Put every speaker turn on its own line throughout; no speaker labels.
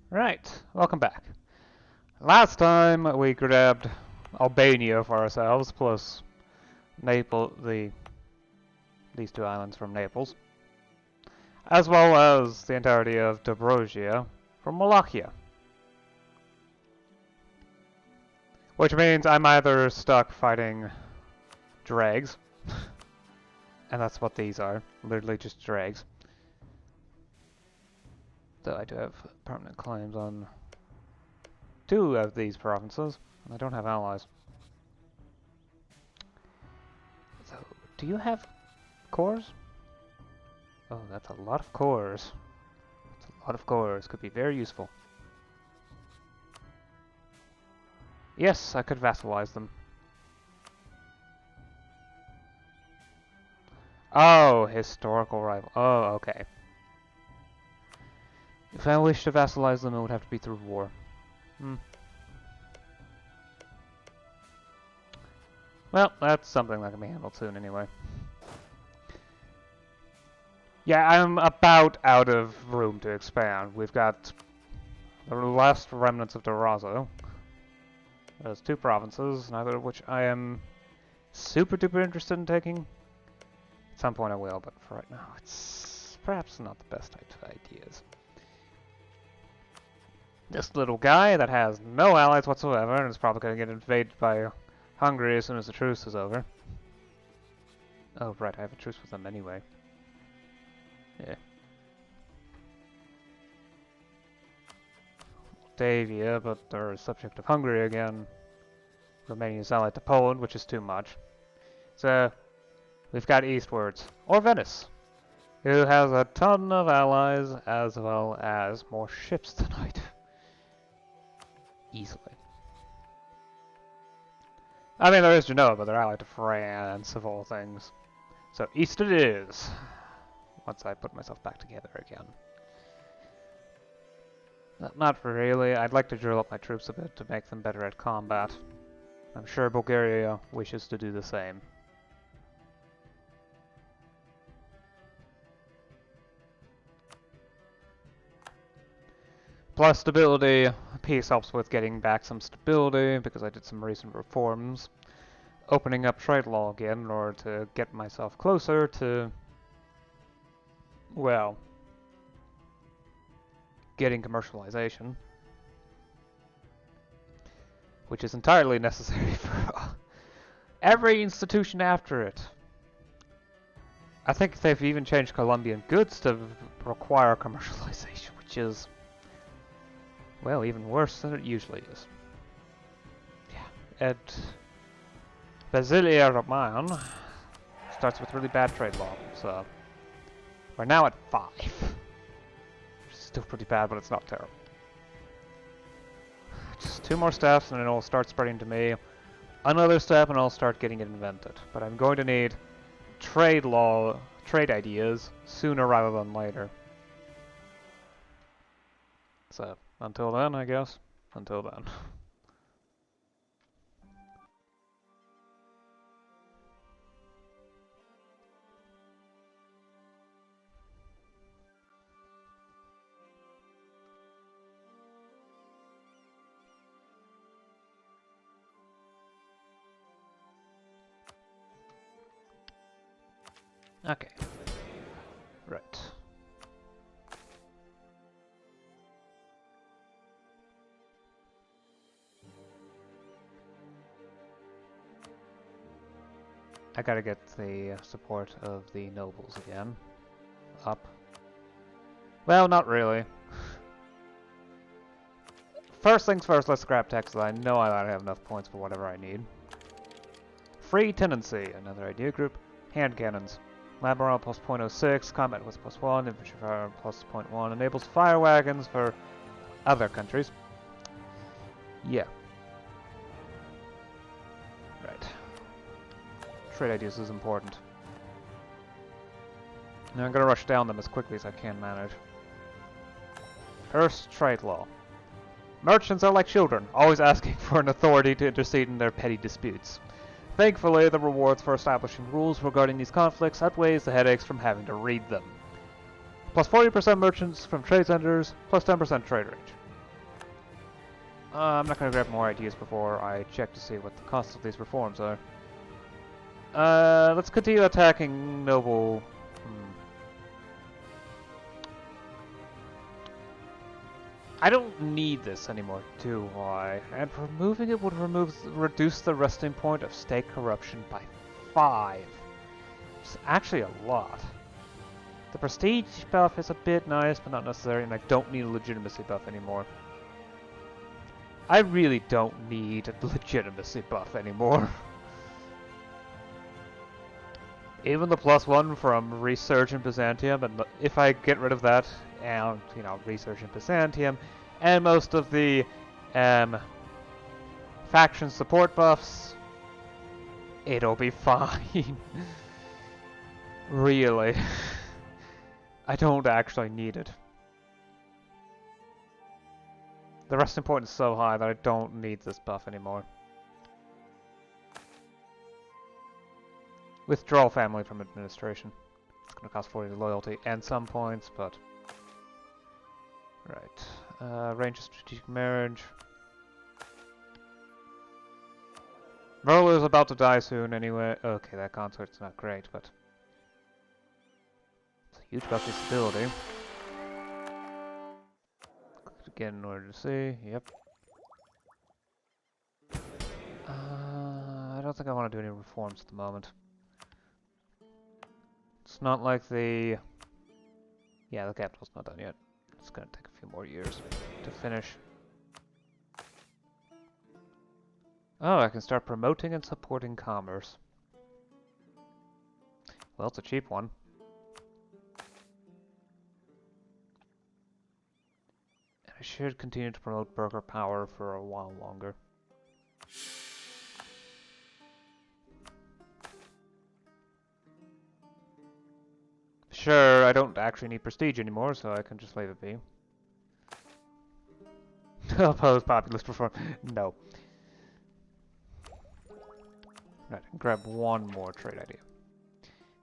Right, welcome back. Last time we grabbed Albania for ourselves, plus Naples, these two islands from Naples, as well as the entirety of Dobrogia from Wallachia. Which means I'm either stuck fighting dregs, and that's what these are, literally just dregs. Though I do have permanent claims on 2 of these provinces, and I don't have allies. So, do you have cores? Oh, that's a lot of cores. That's a lot of cores. Could be very useful. Yes, I could vassalize them. Oh, historical rival. Oh, okay. If I wish to vassalize them, it would have to be through war. Well, that's something that can be handled soon anyway. Yeah, I'm about out of room to expand. We've got the last remnants of Durazo. There's 2 provinces, neither of which I am super duper interested in taking. At some point I will, but for right now it's perhaps not the best of ideas. This little guy that has no allies whatsoever and is probably going to get invaded by Hungary as soon as the truce is over. Oh right, I have a truce with them anyway. Yeah. Moldavia, but they're a subject of Hungary again. Romania is allied to Poland, which is too much. So, we've got eastwards. Or Venice, who has a ton of allies as well as more ships tonight. Easily. I mean, there is Genoa, but they're allied to France of all things. So, east it is. Once I put myself back together again. Not really. I'd like to drill up my troops a bit to make them better at combat. I'm sure Bulgaria wishes to do the same. Plus stability, peace helps with getting back some stability because I did some recent reforms. Opening up trade law again in order to get myself closer to, well, getting commercialization. Which is entirely necessary for every institution after it. I think they've even changed Colombian goods to require commercialization, which is, well, even worse than it usually is. Yeah, at Basilia Roman starts with really bad trade law, so we're now at 5. Which is still pretty bad, but it's not terrible. Just 2 more steps and it'll start spreading to me. Another step and I'll start getting it invented. But I'm going to need trade ideas sooner rather than later. So, until then, I guess. Until then. Okay. Right. I gotta get the support of the nobles again. Up. Well, not really. First things first, let's grab Texas. I know I don't have enough points for whatever I need. Free tenancy, another idea group. Hand cannons. Lab morale plus 0.06, combat was plus 1, infantry fire plus 0.1, enables fire wagons for other countries. Yeah. Right. Trade ideas is important. Now I'm gonna rush down them as quickly as I can manage. First, trade law. Merchants are like children, always asking for an authority to intercede in their petty disputes. Thankfully, the rewards for establishing rules regarding these conflicts outweighs the headaches from having to read them. Plus 40% merchants from trade centers, plus 10% trade range. I'm not going to grab more ideas before I check to see what the cost of these reforms are. Let's continue attacking noble. I don't need this anymore, do I? And removing it would reduce the resting point of state corruption by 5. It's actually a lot. The prestige buff is a bit nice, but not necessary, and I don't need a legitimacy buff anymore. I really don't need a legitimacy buff anymore. Even the +1 from Research in Byzantium, and if I get rid of that, and, you know, Research in Byzantium, and most of the faction support buffs, it'll be fine. Really. I don't actually need it. The resting point is so high that I don't need this buff anymore. Withdraw family from administration. It's gonna cost 40 loyalty and some points, but... Right. Range of strategic marriage. Merle is about to die soon anyway. Okay, that consort's not great, but... It's a huge buff to stability. Click again in order to see. Yep. I don't think I want to do any reforms at the moment. It's not like the... Yeah, the capital's not done yet. It's gonna take a few more years to finish. Oh, I can start promoting and supporting commerce. Well, it's a cheap one. And I should continue to promote burger power for a while longer. Sure, I don't actually need prestige anymore, so I can just leave it be. Oppose populist reform. No. Right, grab one more trade idea.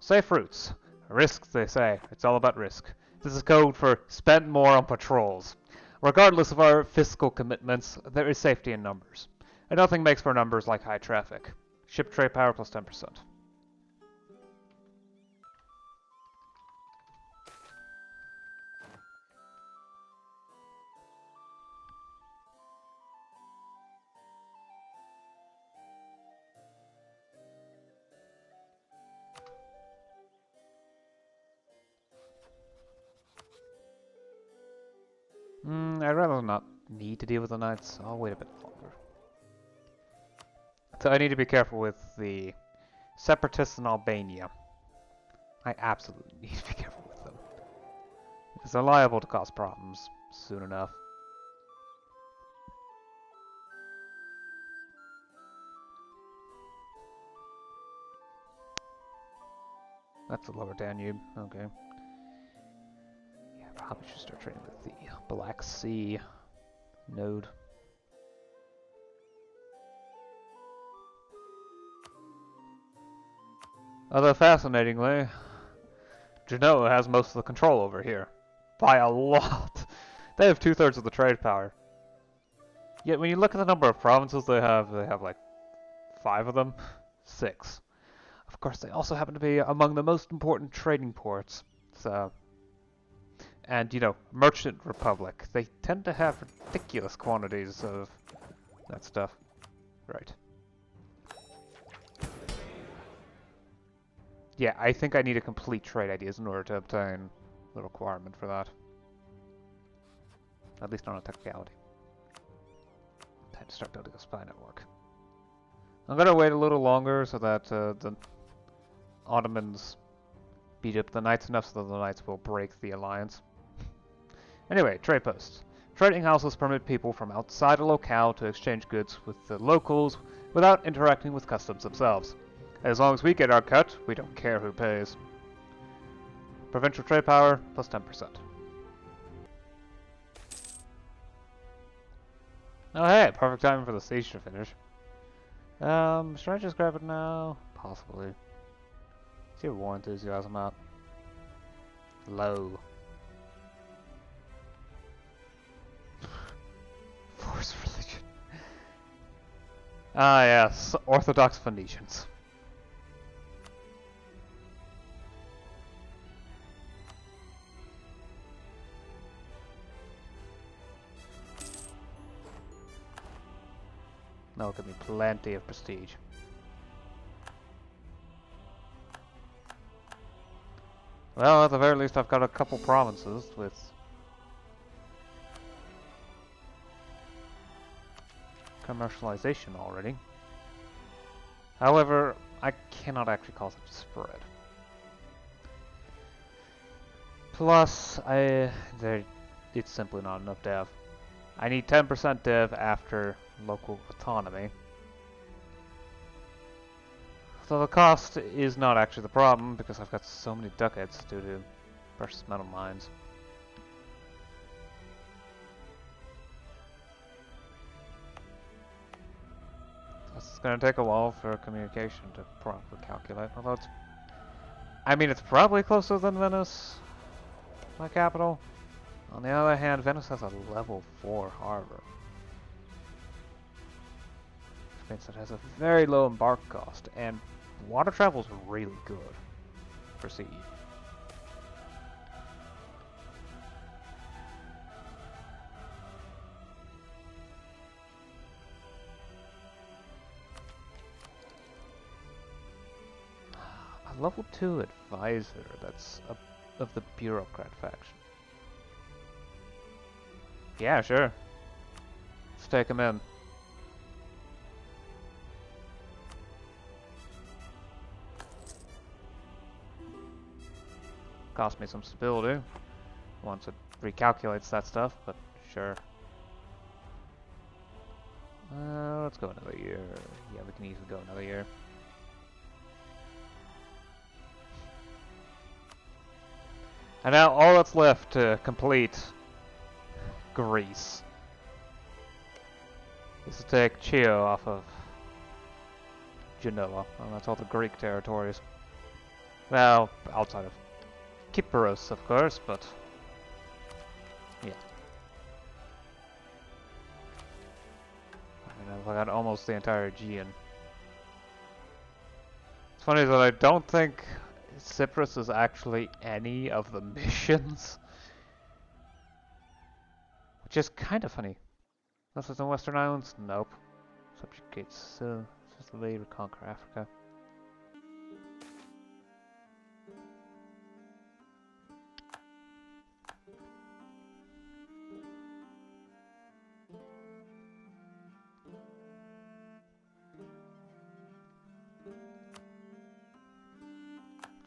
Safe routes. Risk, they say. It's all about risk. This is code for spend more on patrols. Regardless of our fiscal commitments, there is safety in numbers. And nothing makes for numbers like high traffic. Ship trade power plus 10%. I'd rather not need to deal with the knights, so I'll wait a bit longer. So I need to be careful with the separatists in Albania. I absolutely need to be careful with them. Because they're liable to cause problems soon enough. That's the lower Danube, okay. Probably should start trading with the Black Sea node. Although fascinatingly, Genoa has most of the control over here. By a lot. They have 2/3 of the trade power. Yet when you look at the number of provinces they have like 5 of them. 6. Of course, they also happen to be among the most important trading ports. So... And, you know, Merchant Republic. They tend to have ridiculous quantities of that stuff. Right. Yeah, I think I need to complete trade ideas in order to obtain the requirement for that. At least on a technicality. Time to start building a spy network. I'm gonna wait a little longer so that the Ottomans beat up the Knights enough so that the Knights will break the alliance. Anyway, trade posts. Trading houses permit people from outside a locale to exchange goods with the locals without interacting with customs themselves. As long as we get our cut, we don't care who pays. Provincial trade power, plus 10%. Oh hey, perfect timing for the siege to finish. Should I just grab it now? Possibly. See your war enthusiasm at. Low. Force religion. Ah, yes, Orthodox Phoenicians. That'll give me plenty of prestige. Well, at the very least, I've got a couple provinces with commercialization already. However, I cannot actually cause it to spread. Plus, it's simply not enough dev. I need 10% dev after local autonomy. So the cost is not actually the problem, because I've got so many ducats due to precious metal mines. It's going to take a while for communication to properly calculate, although it's... I mean, it's probably closer than Venice, my capital. On the other hand, Venice has a level 4 harbor. Which means it has a very low embark cost, and water travel is really good for CE. A level 2 advisor that's of the bureaucrat faction. Yeah, sure. Let's take him in. Cost me some stability once it recalculates that stuff, but sure. Let's go another year. Yeah, we can easily go another year. And now all that's left to complete Greece is to take Chio off of Genoa, and that's all the Greek territories. Well, outside of Kypros, of course, but yeah. I mean, I've got almost the entire Aegean. It's funny that I don't think Cyprus is actually any of the missions. Which is kind of funny. Unless it's in Western Islands? Nope. Subjugate Sicily, reconquer Africa.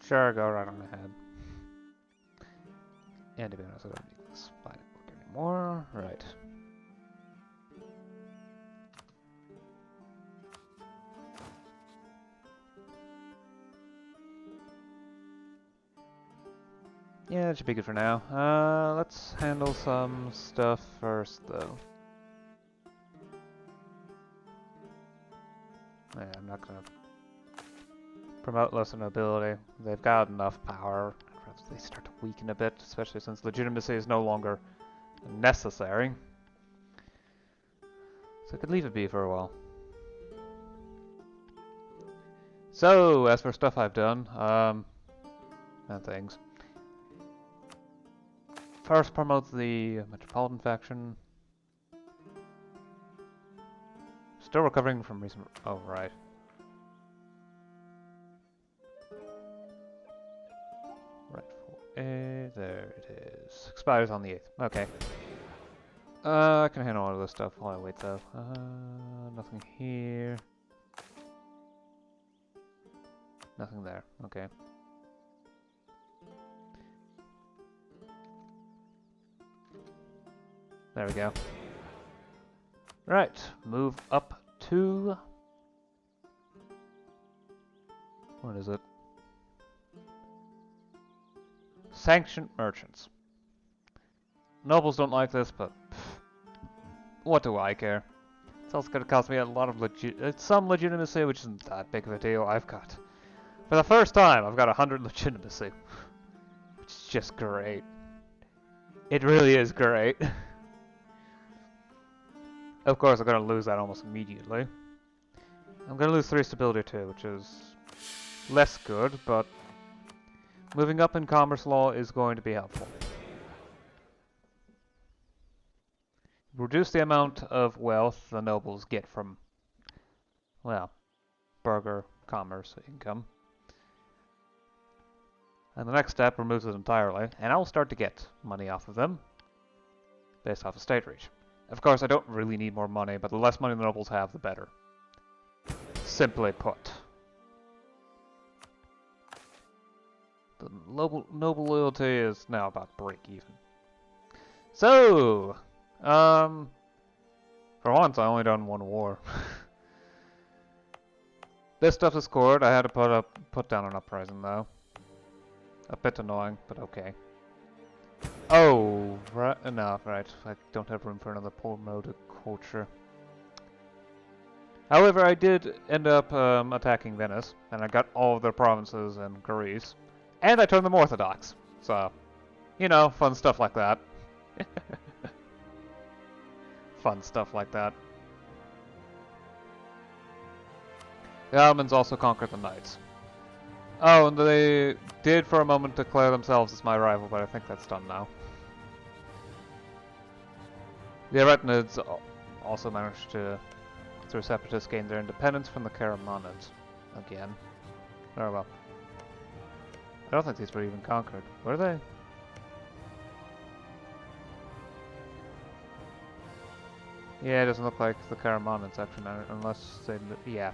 Sure, go right on ahead. And to be honest, I don't need this spine book anymore. Right. Yeah, that should be good for now. Let's handle some stuff first, though. Yeah, I'm not gonna promote lesser nobility. They've got enough power. They start to weaken a bit, especially since legitimacy is no longer necessary. So I could leave it be for a while. So, as for stuff I've done, and things. First, promote the Metropolitan faction. Still recovering from recent... Oh, right. There it is. Expires on the 8th. Okay. I can handle all of this stuff while I wait, though. Nothing here. Nothing there. Okay. There we go. Right. Move up to... What is it? Sanctioned merchants. Nobles don't like this, but what do I care? It's also going to cost me a lot of some legitimacy, which isn't that big of a deal. For the first time, I've got 100 legitimacy, which is just great. It really is great. Of course, I'm going to lose that almost immediately. I'm gonna lose 3 stability too, which is less good, but moving up in commerce law is going to be helpful. Reduce the amount of wealth the nobles get from, well, burgher commerce income. And the next step removes it entirely, and I'll start to get money off of them, based off of state reach. Of course, I don't really need more money, but the less money the nobles have, the better. Simply put. The noble loyalty is now about break even. So, for once, I only done 1 war. This stuff is scored. I had to put down an uprising though. A bit annoying, but okay. Oh, right, no, right. I don't have room for another promoted culture. However, I did end up attacking Venice, and I got all of their provinces in Greece, and I turned them Orthodox. So, you know, fun stuff like that. Fun stuff like that. The Ottomans also conquered the Knights. Oh, and they did for a moment declare themselves as my rival, but I think that's done now. The Aretinids also managed to, through separatists, gain their independence from the Karamanids. Again. Oh well. I don't think these were even conquered. Were they? Yeah, it doesn't look like the Karamanids actually managed, unless they... yeah.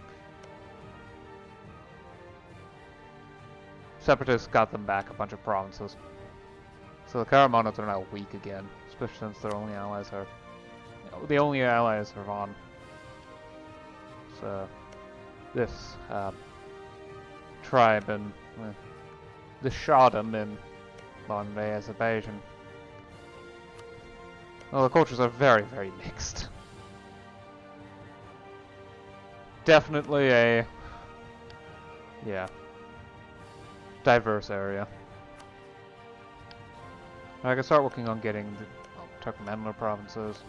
Separatists got them back a bunch of provinces. So the Karamanids are now weak again, especially since their only allies are... the only allies are on. So, this tribe in the Shadam in modern-day Azerbaijan. Well, the cultures are very, very mixed. Definitely a... yeah. Diverse area. I can start working on getting the Turkmenler provinces.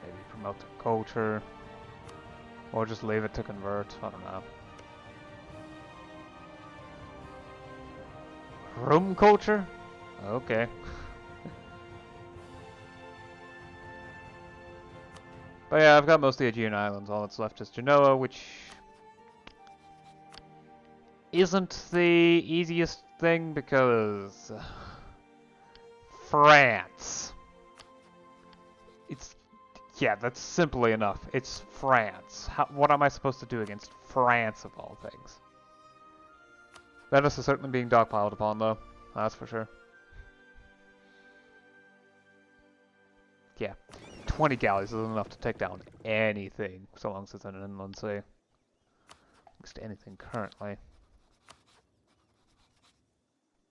Maybe promote the culture. Or just leave it to convert. I don't know. Rum culture? Okay. But yeah, I've got most of the Aegean Islands. All that's left is Genoa, which isn't the easiest thing because France. It's, yeah, that's simply enough. It's France. What am I supposed to do against France of all things? Venice is certainly being dogpiled upon though, that's for sure. Yeah, 20 galleys isn't enough to take down anything, so long as it's in an inland sea. Almost anything currently.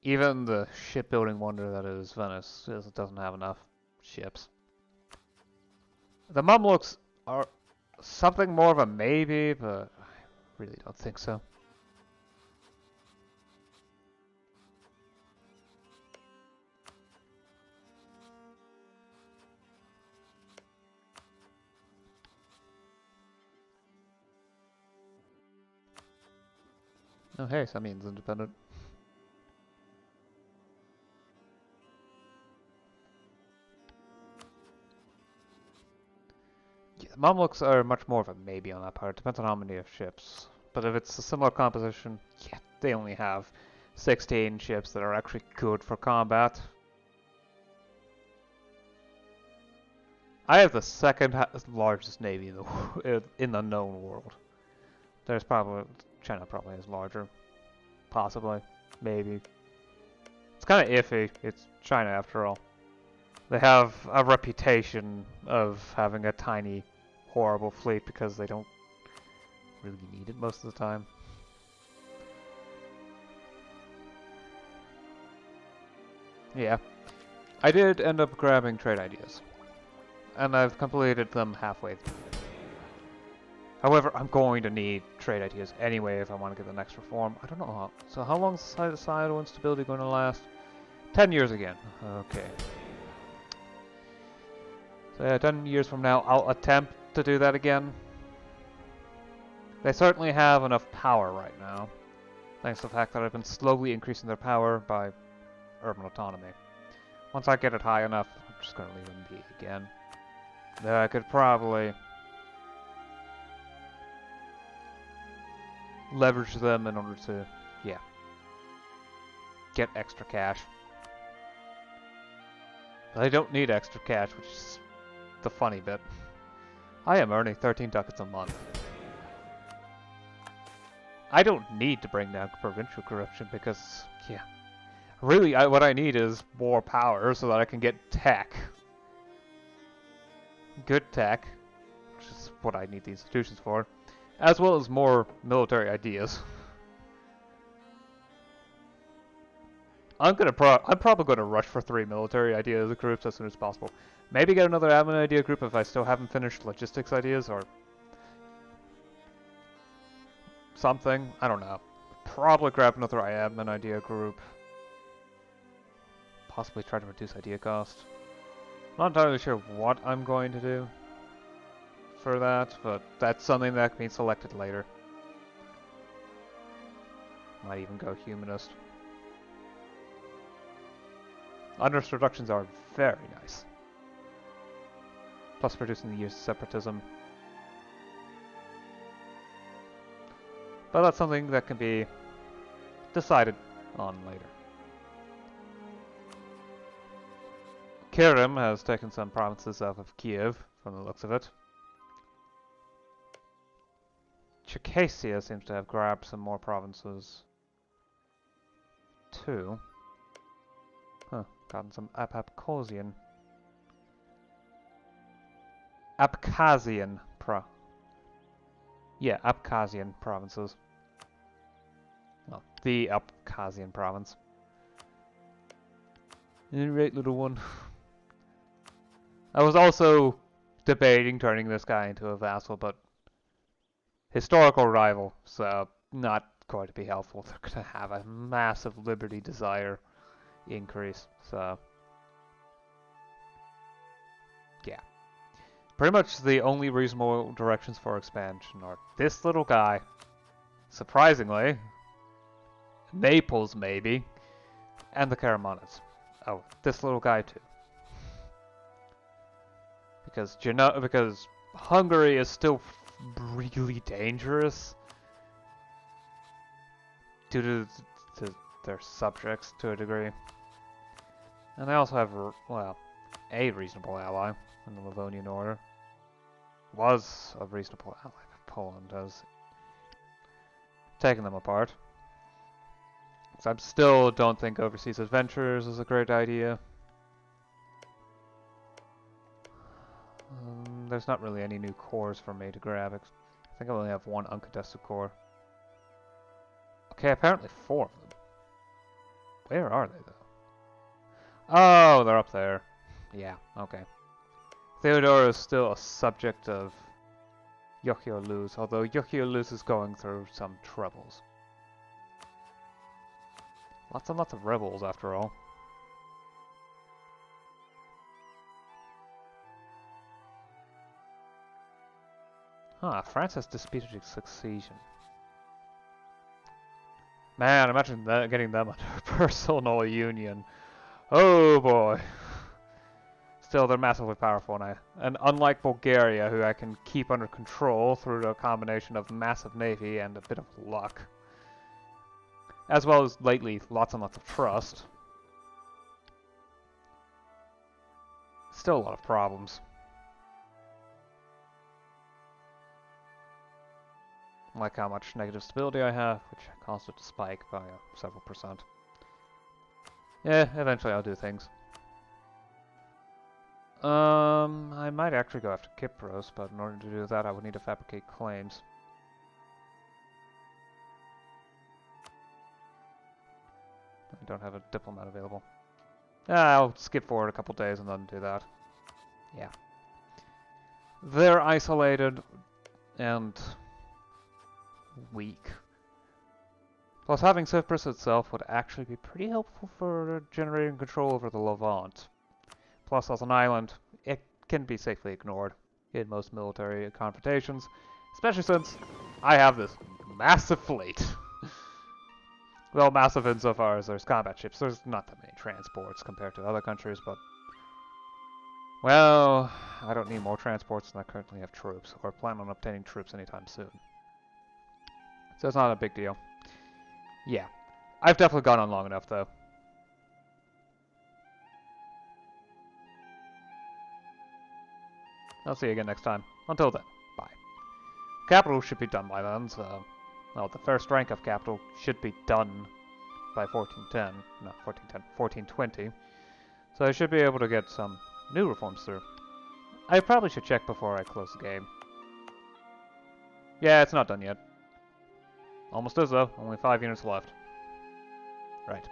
Even the shipbuilding wonder that is Venice doesn't have enough ships. The Mamluks are something more of a maybe, but I really don't think so. Oh hey, Samian's independent. Yeah, the Mamluks are much more of a maybe on that part. Depends on how many of ships. But if it's a similar composition, yeah, they only have 16 ships that are actually good for combat. I have the second largest navy in the known world. There's probably... China probably is larger. Possibly. Maybe. It's kind of iffy. It's China after all. They have a reputation of having a tiny, horrible fleet because they don't really need it most of the time. Yeah. I did end up grabbing trade ideas. And I've completed them halfway through. However, I'm going to need trade ideas anyway if I want to get the next reform. I don't know how. So how long is societal instability going to last? 10 years again. Okay. So yeah, 10 years from now, I'll attempt to do that again. They certainly have enough power right now, thanks to the fact that I've been slowly increasing their power by urban autonomy. Once I get it high enough, I'm just going to leave them be again. Then I could probably leverage them in order to, yeah, get extra cash. But I don't need extra cash, which is the funny bit. I am earning 13 ducats a month. I don't need to bring down provincial corruption because, yeah, really what I need is more power so that I can get tech. Good tech, which is what I need the institutions for, as well as more military ideas. I'm probably gonna rush for 3 military ideas groups as soon as possible. Maybe get another admin idea group if I still haven't finished logistics ideas or something. I don't know. Probably grab another admin idea group. Possibly try to reduce idea cost. Not entirely sure what I'm going to do for that, but that's something that can be selected later. Might even go humanist. Unrest reductions are very nice. Plus reducing the use of separatism. But that's something that can be decided on later. Kirim has taken some provinces out of Kiev, from the looks of it. Circassia seems to have grabbed some more provinces, too. Huh, gotten some Abkhazian Abkhazian provinces. Well, the Abkhazian province. Right, little one. I was also debating turning this guy into a vassal, but historical rival, so not going to be helpful. They're going to have a massive liberty desire increase, so yeah. Pretty much the only reasonable directions for expansion are this little guy, surprisingly, Naples maybe, and the Karamanids. Oh, this little guy too. Because Hungary is still really dangerous due to their subjects to a degree. And they also have, well, a reasonable ally in the Livonian Order. Was a reasonable ally, but Poland has taken them apart. So I still don't think overseas adventures is a great idea. There's not really any new cores for me to grab. I think I only have 1 uncontested core. Okay, apparently 4 of them. Where are they, though? Oh, they're up there. Yeah, okay. Theodora is still a subject of Yochiolus, although Yochiolus is going through some troubles. Lots and lots of rebels, after all. Huh, France has disputed succession. Man, imagine that, getting them under personal union. Oh boy. Still, they're massively powerful, and unlike Bulgaria, who I can keep under control through a combination of massive navy and a bit of luck, as well as lately lots and lots of trust. Still a lot of problems. Like how much negative stability I have, which caused it to spike by several percent. Yeah, eventually I'll do things. I might actually go after Kypros, but in order to do that I would need to fabricate claims. I don't have a diplomat available. I'll skip forward a couple days and then do that. Yeah. They're isolated and weak. Plus, having Cyprus itself would actually be pretty helpful for generating control over the Levant. Plus, as an island, it can be safely ignored in most military confrontations, especially since I have this massive fleet. Well, massive insofar as there's combat ships. There's not that many transports compared to other countries, but... Well, I don't need more transports than I currently have troops, or plan on obtaining troops anytime soon. So it's not a big deal. Yeah. I've definitely gone on long enough, though. I'll see you again next time. Until then, bye. Capital should be done by then, so... Well, the first rank of capital should be done by 1410. Not 1410, 1420. So I should be able to get some new reforms through. I probably should check before I close the game. Yeah, it's not done yet. Almost is, though. Only 5 units left. Right.